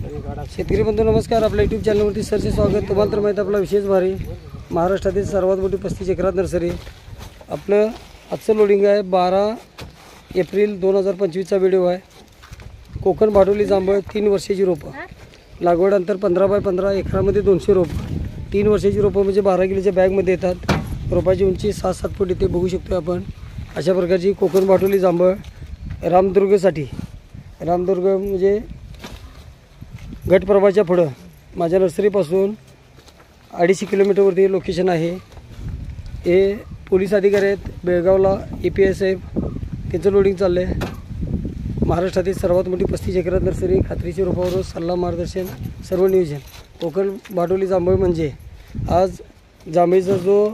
शेतकरी बंधू नमस्कार. आपल्या यूट्यूब चॅनलवरती सरचे स्वागत. तुम्हाला तर माहीत आपला विशेष भारी महाराष्ट्रातील सर्वात मोठी 35 एकरात नर्सरी. आपलं आजचं लोडिंग आहे 12 एप्रिल 2025चा व्हिडिओ आहे. कोकण भाडोली जांभळ 3 वर्षाची रोपं, लागवड अंतर 15 बाय 15, एकरामध्ये 200 रोपं. 3 वर्षाची रोपं म्हणजे 12 किलोच्या बॅगमध्ये येतात. रोपाची उंची 7-7 फूट इथे बघू शकतो आपण. अशा प्रकारची कोकण भाडोली जांभळ रामदुर्गसाठी, रामदुर्ग म्हणजे गटप्रभाच्या पुढं माझ्या नर्सरीपासून 250 किलोमीटरवरती लोकेशन आहे. हे पोलीस अधिकारी आहेत बेळगावला, APSF, त्यांचं लोडिंग चाललं आहे. महाराष्ट्रातील सर्वात मोठी 35 एकरात नर्सरी, खात्रीची रोपावर सल्ला मार्गदर्शन सर्व नियोजन. कोकण भाडोली जांभळ म्हणजे आज जांभळीचा जो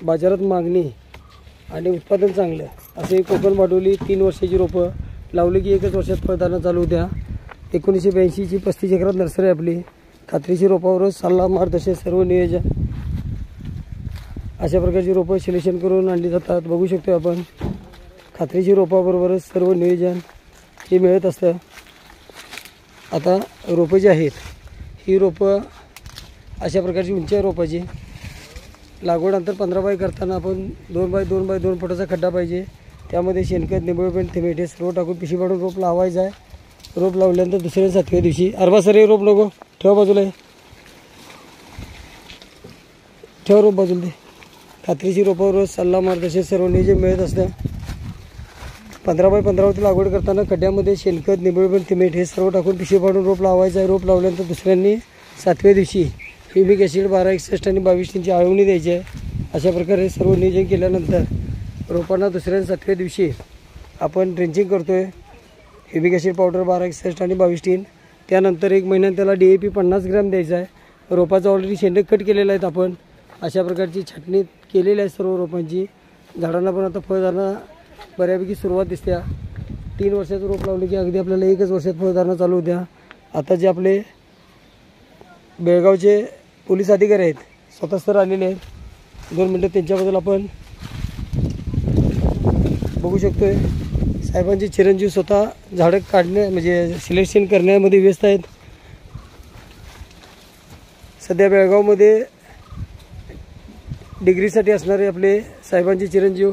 बाजारात मागणी आणि उत्पादन चांगलं असे कोकण भाडोली 3 वर्षाची रोपं लावली की 1च वर्षात फळधारणा चालू होत्या. 1982ची 35 एकरात नर्सरी आपली. खात्रीची रोपावर सल्ला मार्गदर्शन सर्व नियोजन. अशा प्रकारची रोपं सिलेक्शन करून आणली जातात. बघू शकतो आपण खात्रीची रोपाबरोबरच सर्व नियोजन हे मिळत असतं. आता रोपं जी आहेत ही रोपं अशा प्रकारची उंची आहे रोपाची. लागवड अंतर 15 बाय करताना आपण 2 बाय 2 बाय 2 फुटाचा खड्डा पाहिजे. त्यामध्ये शेणखत, निंबळपेंट, थेमेटे सर्व टाकून पिशी पाडून रोप लावायचं आहे. रोप लावल्यानंतर दुसऱ्या 7व्या दिवशी अरबासर रोप नको ठेवा बाजूला, ठेवा रोप बाजूला दे. खात्रीची रोपावर सल्ला मार्गदर्शन सर्व नियोजन मिळत असतं. 15 बाय 15वरती लागवड करताना खड्ड्यामध्ये शेणखत, निंबळपेंट, थेमेट हे सर्व टाकून पिशी पाडून रोप लावायचं आहे. रोप लावल्यानंतर दुसऱ्यांनी 7व्या दिवशी ह्युमिक ॲसिड 1261 आणि 22 आळवणी द्यायची आहे. अशा प्रकारे सर्व नियोजन केल्यानंतर रोपांना दुसऱ्या 7व्या दिवशी आपण ड्रेंचिंग करतो आहे. ह्युमिक ॲसिड पावडर 1261 आणि 22. त्यानंतर 1 महिन्यात त्याला DAP 50 ग्रॅम द्यायचा आहे. रोपाचा ऑलरेडी शेंडे कट केलेले आहेत आपण. अशा प्रकारची छाटणी केलेली आहे सर्व रोपांची. झाडांना पण आता फळधारणा बऱ्यापैकी सुरुवात दिसत्या. 3 वर्षाचं रोप लावले की अगदी आपल्याला 1च वर्षात फळधारणा चालू होत्या. आता जे आपले बेळगावचे पोलीस अधिकारी आहेत स्वतः सर आलेले आहेत. 2 मिनटं त्यांच्याबद्दल आपण बघू शकतोय. साहेबांचे चिरंजीव स्वतः झाडं काढण्या म्हणजे सिलेक्शन करण्यामध्ये व्यस्त आहेत. सध्या बेळगावमध्ये डिग्रीसाठी असणारे आपले साहेबांचे चिरंजीव.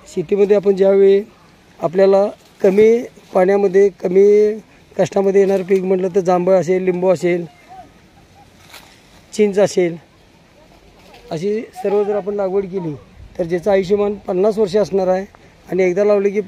शेतीमध्ये आपण ज्यावेळी आपल्याला कमी पाण्यामध्ये कमी कष्टामध्ये येणारं पीक म्हटलं तर जांभळ असेल, लिंबू असेल, चिंच असेल, अशी सर्व जर आपण लागवड केली तर ज्याचं आयुष्यमान 50 वर्ष असणार आहे. आणि एकदा लावले की